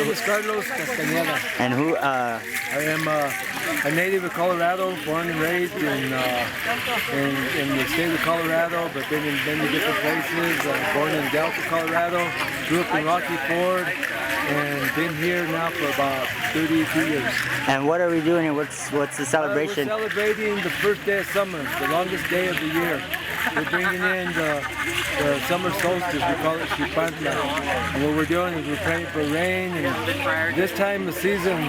name is Carlos Castañeda. And who? I am a native of Colorado, born and raised in the state of Colorado, but been in many different places. Born in Delta, Colorado, grew up in Rocky Ford, and been here now for about 32 years. And what are we doing here? What's the celebration? We're celebrating the first day of summer, the longest day of the year. We're bringing in the Summer Solstice, we call it Xupantla. And what we're doing is we're praying for rain, and this time of season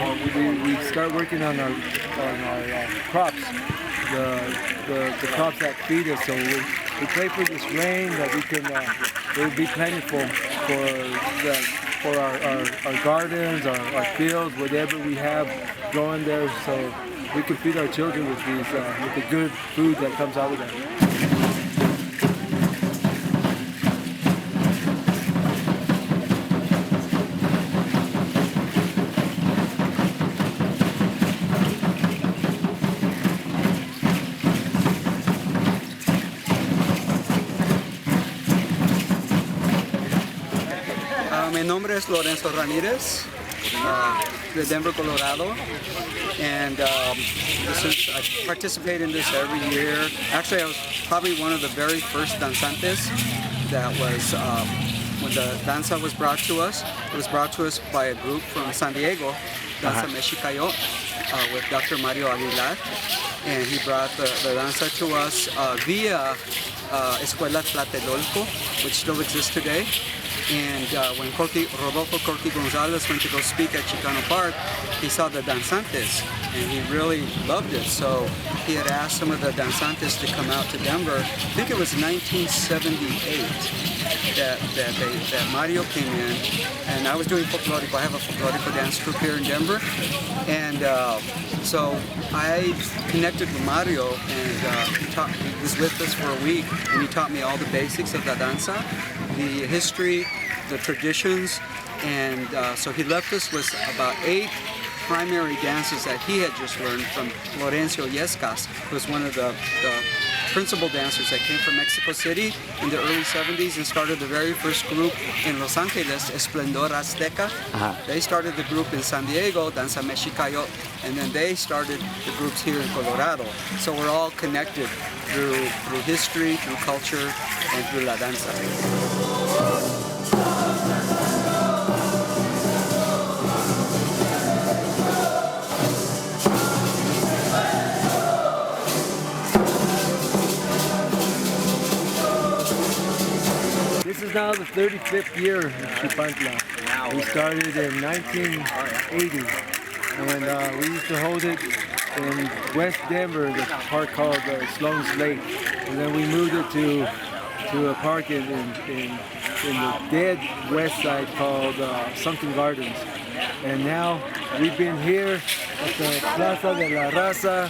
we start working on our crops, the crops that feed us. So we pray for this rain that it will be plentiful for our gardens, our fields, whatever we have growing there, so we can feed our children with the good food that comes out of that. Mi nombre es Lorenzo Ramirez, de Denver, Colorado, and I participate in this every year. Actually, I was probably one of the very first danzantes that was, when the danza was brought to us. It was brought to us by a group from San Diego, Mexica Tiahui, with Dr. Mario Aguilar, and he brought the danza to us via Escuela Tlatelolco, which still exists today. And when Rodolfo Corti Gonzalez went to go speak at Chicano Park, he saw the danzantes, and he really loved it. So he had asked some of the danzantes to come out to Denver. I think it was 1978 that Mario came in, and I was doing folklorico. I have a folklorico dance troupe here in Denver, and so I connected with Mario, and he was with us for a week, and he taught me all the basics of the danza, the history, the traditions, and so he left us with about 8 primary dances that he had just learned from Florencio Yescas, who was one of the principal dancers that came from Mexico City in the early 70s and started the very first group in Los Angeles, Esplendor Azteca. They started the group in San Diego, Danza Mexica Tiahui, and then they started the groups here in Colorado. So we're all connected through history, through culture, and through la danza. This is now the 35th year of Xupantla. We started in 1980, and we used to hold it in West Denver, the park called Sloan's Lake, and then we moved it to a park in the dead west side called Sunken Gardens. And now we've been here at the Plaza de la Raza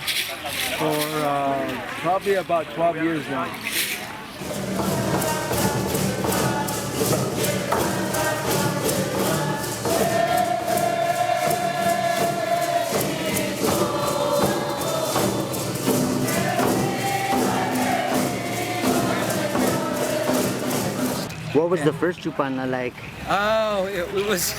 for probably about 12 years now. What was the first Xupantla like? Oh, it was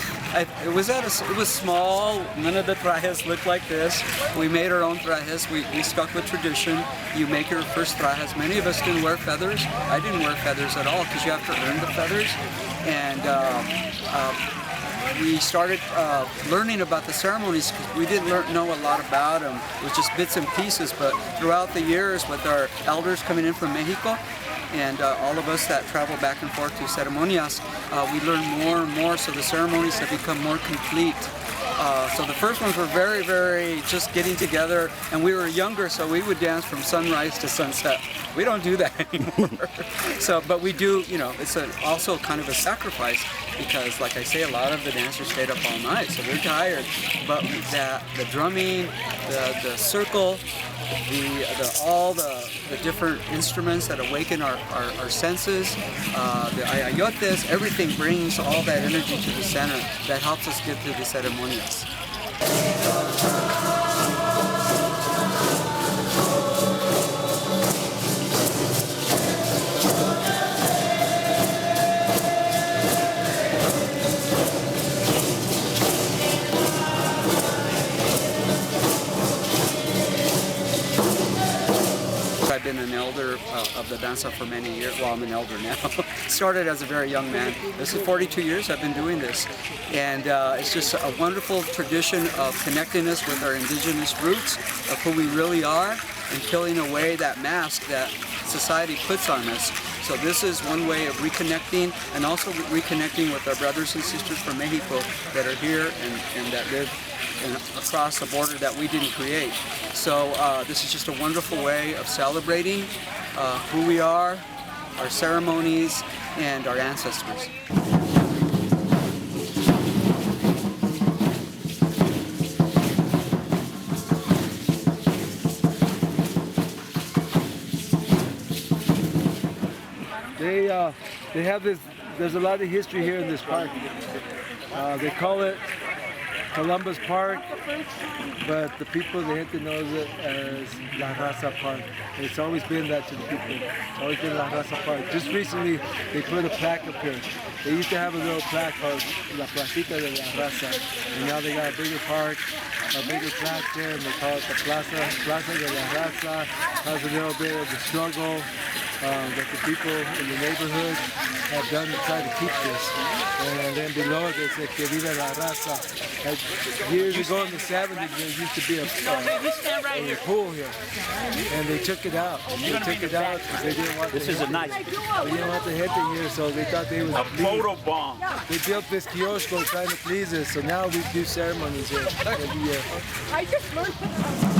small. None of the trajes looked like this. We made our own trajes. We stuck with tradition. You make your first trajes. Many of us didn't wear feathers. I didn't wear feathers at all because you have to earn the feathers. And we started learning about the ceremonies. We didn't know a lot about them. It was just bits and pieces. But throughout the years, with our elders coming in from Mexico, and all of us that travel back and forth to ceremonias, we learn more and more, so the ceremonies have become more complete. So the first ones were very, very just getting together, and we were younger, so we would dance from sunrise to sunset. We don't do that anymore. But we do, it's also kind of a sacrifice, because like I say, a lot of the dancers stayed up all night, so they're tired. But the drumming, the circle, all the different instruments that awaken our senses, the ayayotes, everything brings all that energy to the center that helps us get through the ceremonias. danza for many years. Well, I'm an elder now. Started as a very young man. This is 42 years I've been doing this. And it's just a wonderful tradition of connecting us with our indigenous roots of who we really are and killing away that mask that society puts on us. So this is one way of reconnecting and also reconnecting with our brothers and sisters from Mexico that are here and that live across the border that we didn't create. So this is just a wonderful way of celebrating who we are, our ceremonies, and our ancestors. They have this, there's a lot of history here in this park. They call it Columbus Park, but the people, the gente knows it as La Raza Park. And it's always been that to the people. It's always been La Raza Park. Just recently, they put a plaque up here. They used to have a little plaque called La Placita de la Raza. And now they got a bigger park, a bigger plaque there, and they call it the Plaza de la Raza. Has a little bit of the struggle that the people in the neighborhood have done to try to keep this. And then below it, it's Que Viva la Raza. Years ago in the 70s, there used to be a pool here, and they took it out. They took it out because they didn't want. This is a nice. They didn't want the gente here, so they thought they was a photo bomb. They built this kiosk trying to please us, so now we do ceremonies here every year. I just learned.